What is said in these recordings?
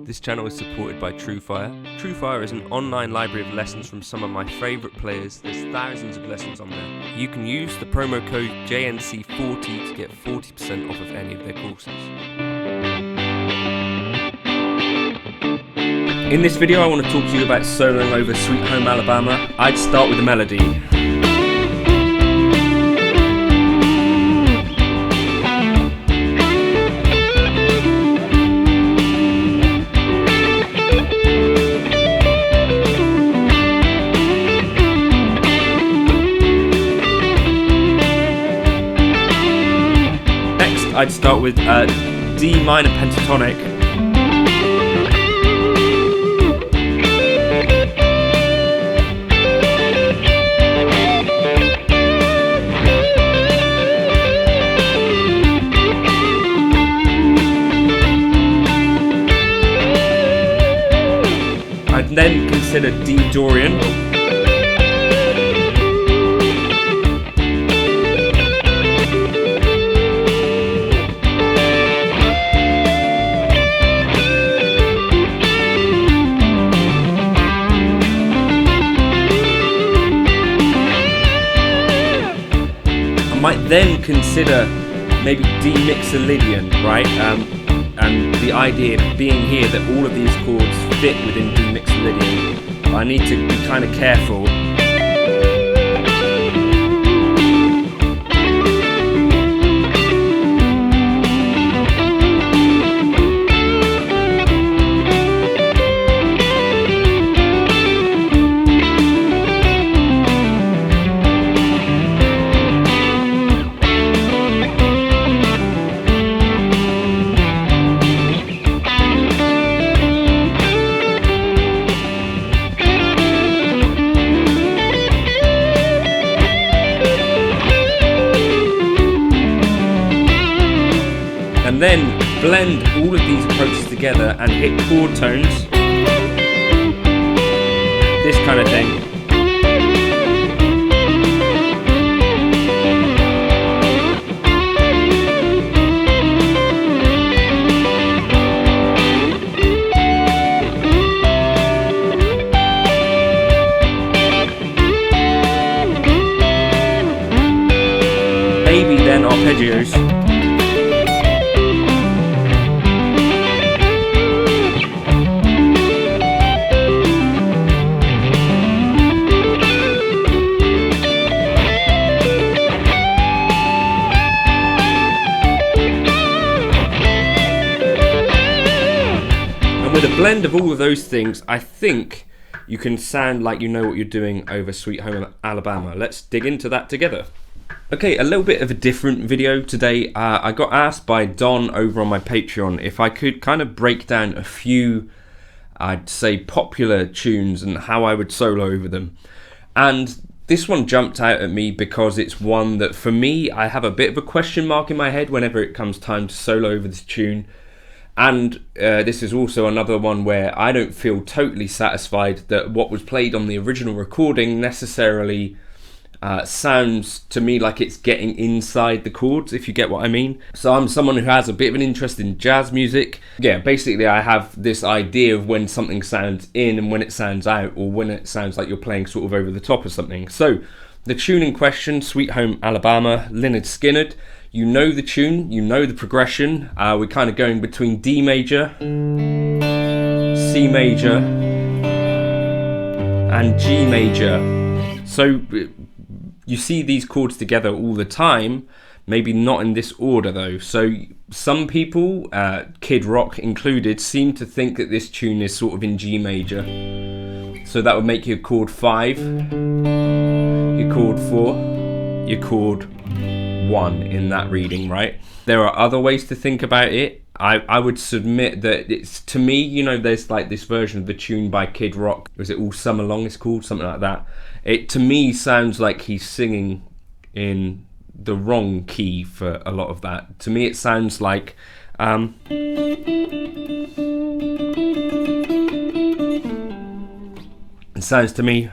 This channel is supported by TrueFire. TrueFire is an online library of lessons from some of my favourite players. There's thousands of lessons on there. You can use the promo code JNC40 to get 40% off of any of their courses. In this video I want to talk to you about soloing over Sweet Home Alabama. I'd start with the melody. I'd start with D minor pentatonic. I'd then consider D Dorian. Might then consider maybe D mixolydian, right? And the idea being here that all of these chords fit within D mixolydian. I need to be kind of careful. And then blend all of these approaches together and hit chord tones. This kind of thing. Maybe then arpeggios. With a blend of all of those things, I think you can sound like you know what you're doing over Sweet Home Alabama. Let's dig into that together. Okay, a little bit of a different video today. I got asked by Don over on my Patreon if I could kind of break down a few, I'd say, popular tunes and how I would solo over them. And this one jumped out at me because it's one that, for me, I have a bit of a question mark in my head whenever it comes time to solo over this tune. And this is also another one where I don't feel totally satisfied that what was played on the original recording necessarily sounds to me like it's getting inside the chords, if you get what I mean. So I'm someone who has a bit of an interest in jazz music. Yeah, basically I have this idea of when something sounds in and when it sounds out, or when it sounds like you're playing sort of over the top of something. So the tune in question, Sweet Home Alabama, Lynyrd Skynyrd. You know the tune, you know the progression. We're kind of going between D major, C major, and G major. So you see these chords together all the time, maybe not in this order though. So some people, Kid Rock included, seem to think that this tune is sort of in G major. So that would make your chord 5, your chord 4, your chord 1 in that reading, right? There are other ways to think about it. I would submit that it's, to me, you know, there's like this version of the tune by Kid Rock. Was it All Summer Long it's called? Something like that. It, to me, sounds like he's singing in the wrong key for a lot of that. To me, it sounds like it sounds to me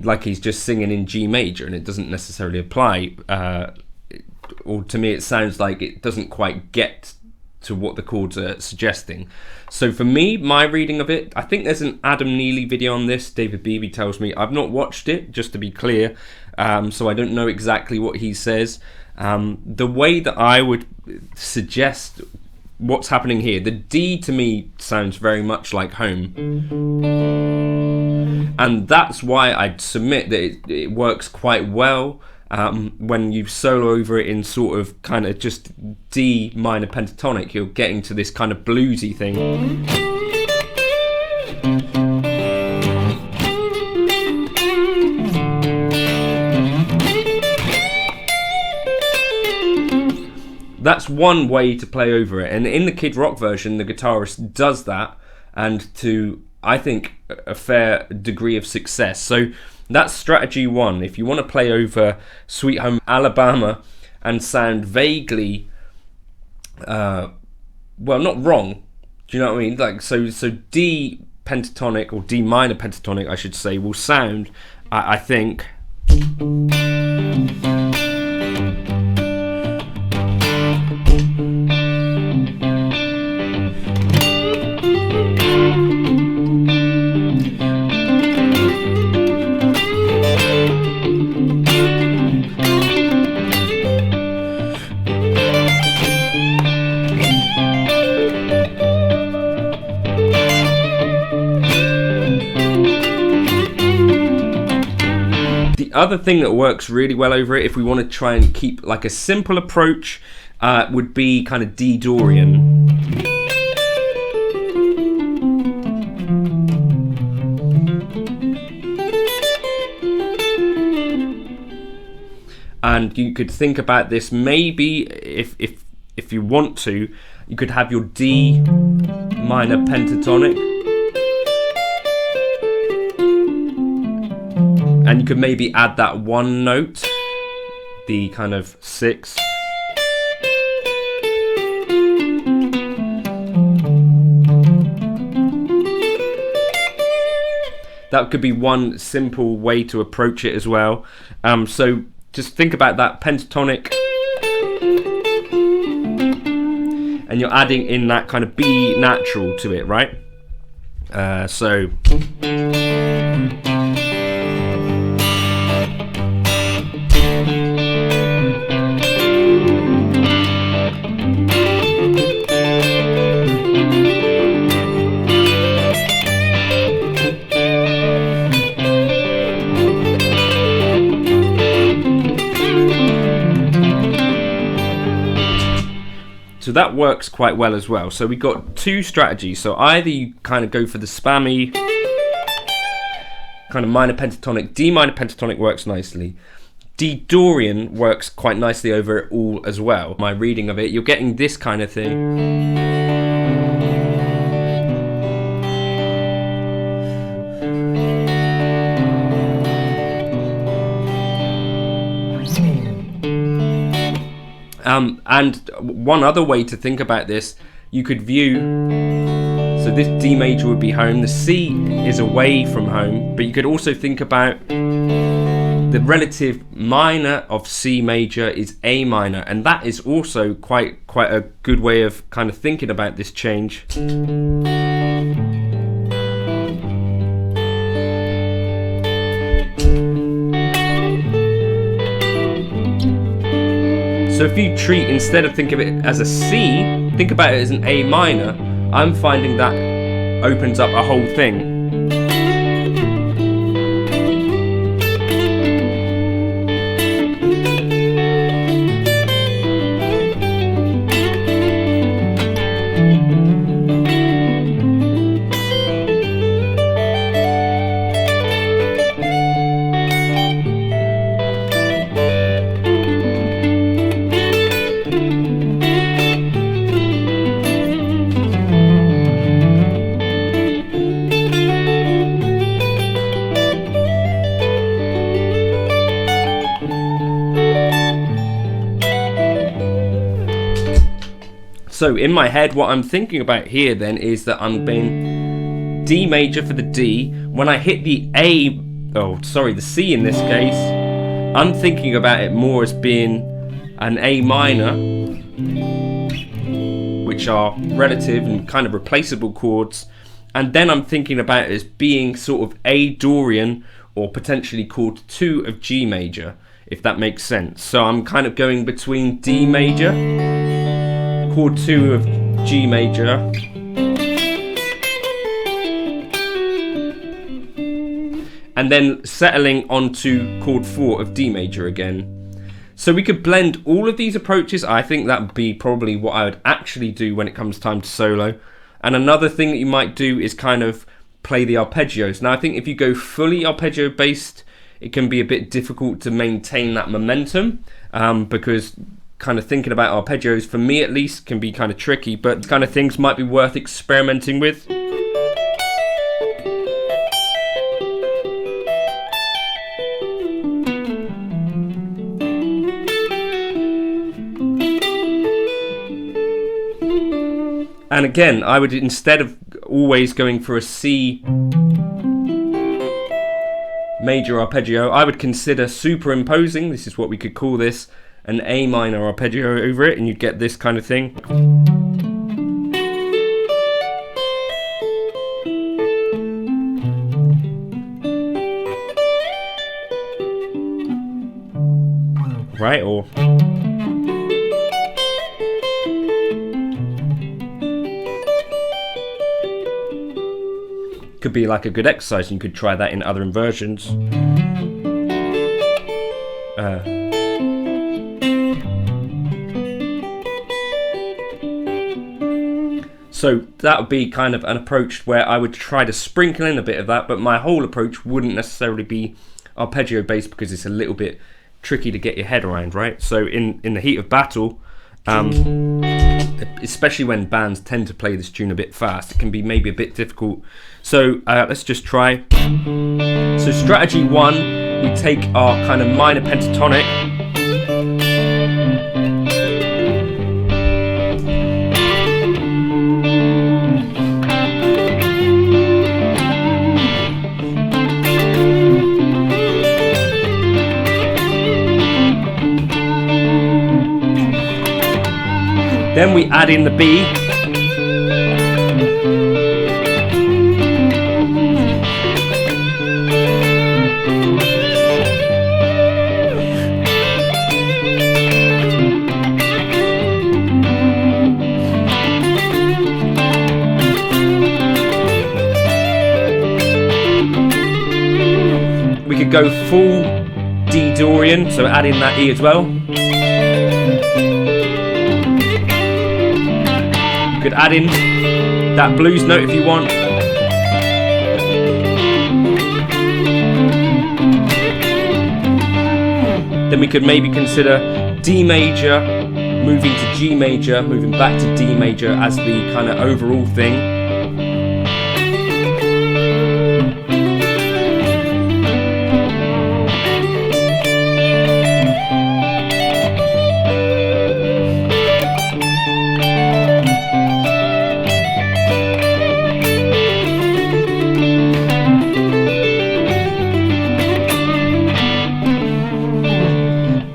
like he's just singing in G major, and it doesn't necessarily apply. or to me it sounds like it doesn't quite get to what the chords are suggesting. So for me, my reading of it, I think there's an Adam Neely video on this. David Beebe tells me. I've not watched it, just to be clear, so I don't know exactly what he says. The way that I would suggest what's happening here, the D to me sounds very much like home, and that's why I'd submit that it works quite well when you solo over it in sort of kind of just D minor pentatonic. You're getting to this kind of bluesy thing. That's one way to play over it, and in the Kid Rock version the guitarist does that, and to, I think, a fair degree of success. So that's strategy one. If you want to play over Sweet Home Alabama and sound vaguely well, not wrong, do you know what I mean? Like, so D pentatonic, or D minor pentatonic I should say, will sound, I think, other thing that works really well over it, if we want to try and keep like a simple approach, would be kind of D Dorian. And you could think about this, maybe if you want to, you could have your D minor pentatonic, and you could maybe add that one note, the kind of 6. That could be one simple way to approach it as well. So just think about that pentatonic, and you're adding in that kind of B natural to it, right? So So that works quite well as well. So we got two strategies. So either you kind of go for the spammy kind of minor pentatonic. D minor pentatonic works nicely. D Dorian works quite nicely over it all as well. My reading of it, you're getting this kind of thing. And one other way to think about this, you could view, so this D major would be home, the C is away from home, but you could also think about the relative minor of C major is A minor, and that is also quite a good way of kind of thinking about this change. So if you treat, instead of think of it as a C, think about it as an A minor, I'm finding that opens up a whole thing. So in my head, what I'm thinking about here then is that I'm being D major for the D. When I hit the the C in this case, I'm thinking about it more as being and A minor, which are relative and kind of replaceable chords, and then I'm thinking about it as being sort of a Dorian or potentially chord 2 of G major, if that makes sense. So I'm kind of going between D major, chord 2 of G major, and then settling onto chord 4 of D major again. So we could blend all of these approaches. I think that would be probably what I would actually do when it comes time to solo. And another thing that you might do is kind of play the arpeggios. Now I think if you go fully arpeggio based, it can be a bit difficult to maintain that momentum, because kind of thinking about arpeggios, for me at least, can be kind of tricky, but kind of things might be worth experimenting with. And again, I would, instead of always going for a C major arpeggio, I would consider superimposing, this is what we could call this, an A minor arpeggio over it, and you'd get this kind of thing. Right, or could be like a good exercise, and you could try that in other inversions. So that would be kind of an approach where I would try to sprinkle in a bit of that, but my whole approach wouldn't necessarily be arpeggio based, because it's a little bit tricky to get your head around, right? So in the heat of battle, especially when bands tend to play this tune a bit fast, it can be maybe a bit difficult. So let's just try. So strategy 1, we take our kind of minor pentatonic, then we add in the B, we could go full D Dorian, so add in that E as well. You could add in that blues note if you want. Then we could maybe consider D major, moving to G major, moving back to D major as the kind of overall thing.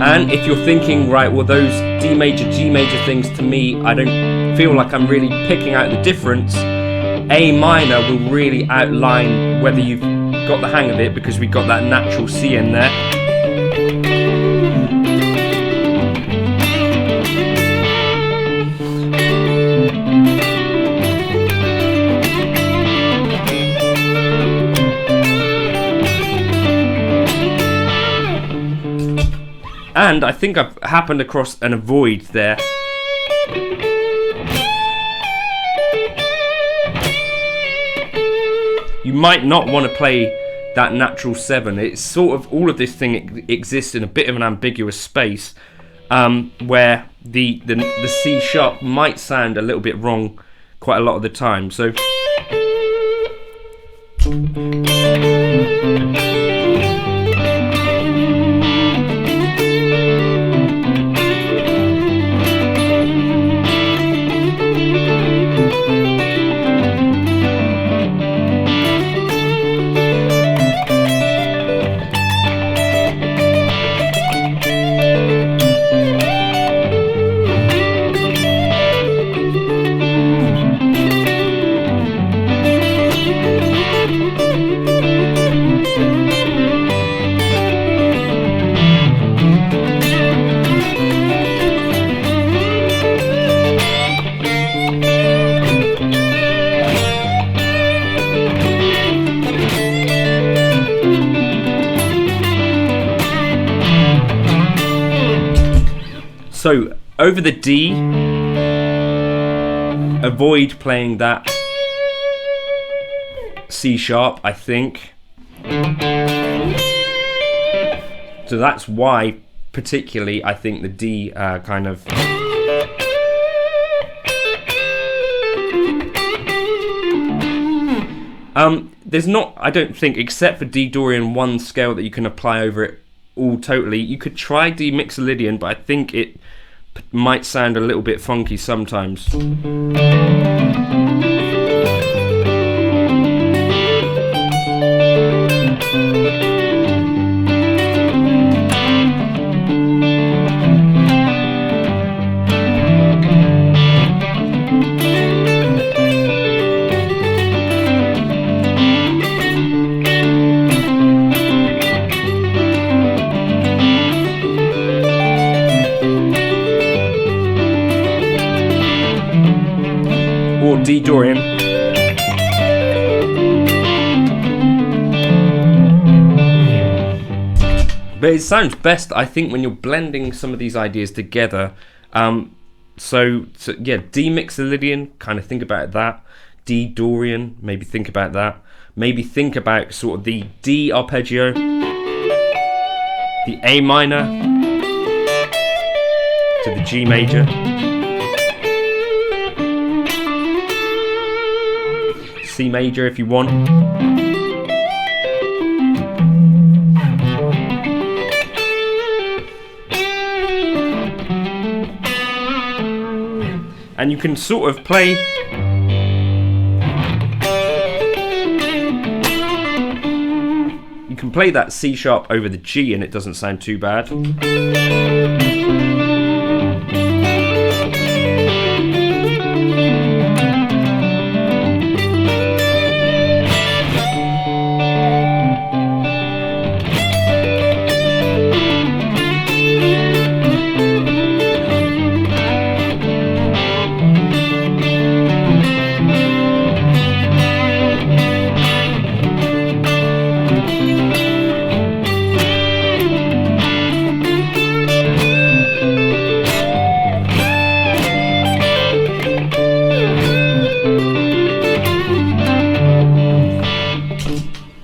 And if you're thinking, right, well, those D major, G major things, to me, I don't feel like I'm really picking out the difference, A minor will really outline whether you've got the hang of it, because we've got that natural C in there. And I think I've happened across an avoid there. You might not want to play that natural 7. It's sort of, all of this thing exists in a bit of an ambiguous space, where the C sharp might sound a little bit wrong quite a lot of the time. So So over the D, avoid playing that C sharp, I think. So that's why, particularly, I think the D kind of... there's not, I don't think, except for D Dorian, one scale that you can apply over it all totally. You could try D Mixolydian, but I think it might sound a little bit funky sometimes. Or D Dorian. But it sounds best, I think, when you're blending some of these ideas together. So yeah, D Mixolydian, kind of think about that. D Dorian, maybe think about that. Maybe think about sort of the D arpeggio, the A minor to the G major. C major if you want. And you can sort of play that C sharp over the G and it doesn't sound too bad.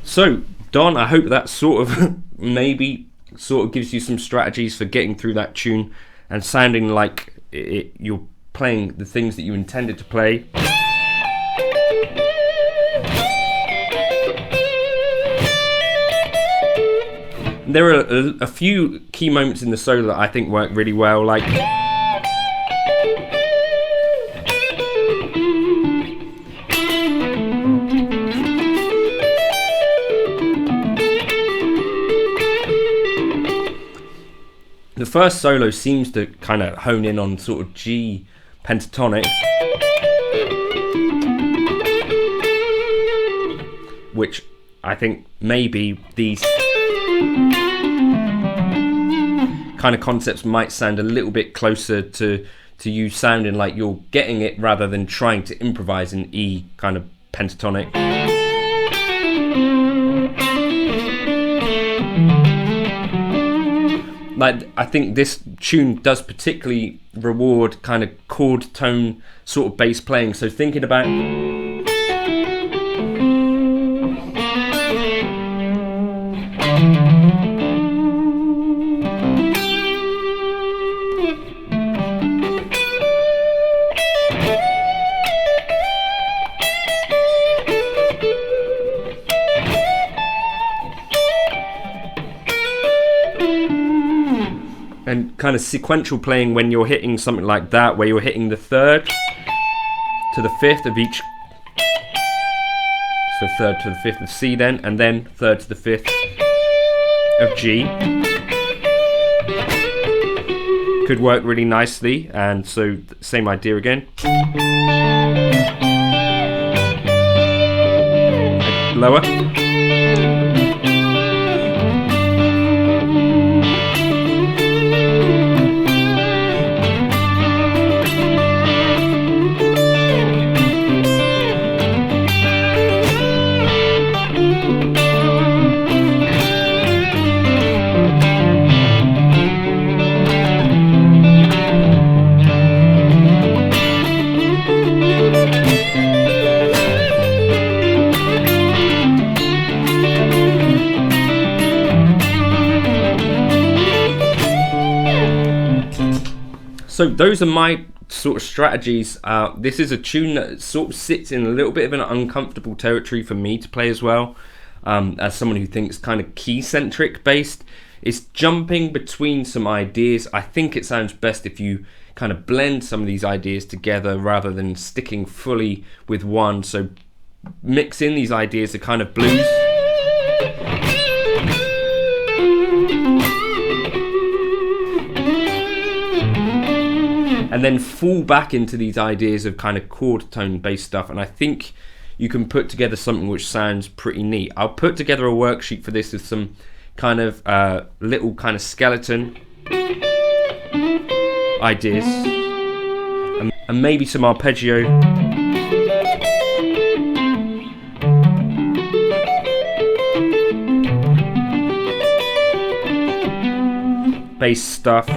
So, Don, I hope that sort of maybe sort of gives you some strategies for getting through that tune and sounding like you're playing the things that you intended to play. There are a few key moments in the solo that I think work really well, like the first solo seems to kind of hone in on sort of G pentatonic, which I think maybe these kind of concepts might sound a little bit closer to you sounding like you're getting it rather than trying to improvise in E kind of pentatonic. Like, I think this tune does particularly reward kind of chord tone sort of bass playing. So thinking about and kind of sequential playing when you're hitting something like that, where you're hitting the third to the fifth of each, so third to the fifth of C then, and then third to the fifth of G, could work really nicely. And so same idea again, lower. So those are my sort of strategies. This is a tune that sort of sits in a little bit of an uncomfortable territory for me to play as well, as someone who thinks kind of key centric based. It's jumping between some ideas. I think it sounds best if you kind of blend some of these ideas together rather than sticking fully with one. So mix in these ideas of kind of blues, and then fall back into these ideas of kind of chord tone based stuff, and I think you can put together something which sounds pretty neat. I'll put together a worksheet for this with some kind of little kind of skeleton ideas and maybe some arpeggio bass stuff.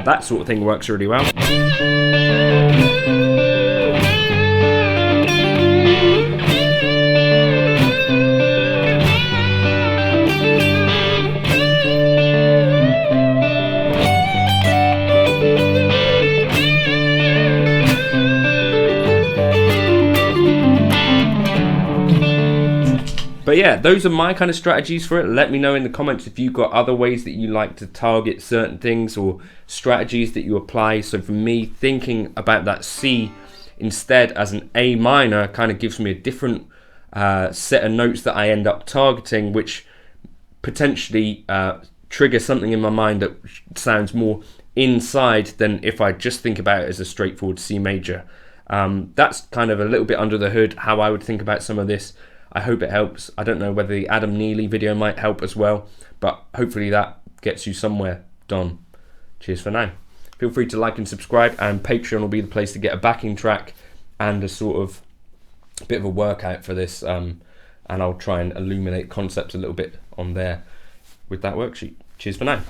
That sort of thing works really well. But yeah, those are my kind of strategies for it. Let me know in the comments if you've got other ways that you like to target certain things or strategies that you apply. So for me, thinking about that C instead as an A minor kind of gives me a different set of notes that I end up targeting, which potentially trigger something in my mind that sounds more inside than if I just think about it as a straightforward C major. That's kind of a little bit under the hood how I would think about some of this. I hope it helps. I don't know whether the Adam Neely video might help as well, but hopefully that gets you somewhere done. Cheers for now. Feel free to like and subscribe, and Patreon will be the place to get a backing track and a sort of bit of a workout for this, and I'll try and illuminate concepts a little bit on there with that worksheet. Cheers for now.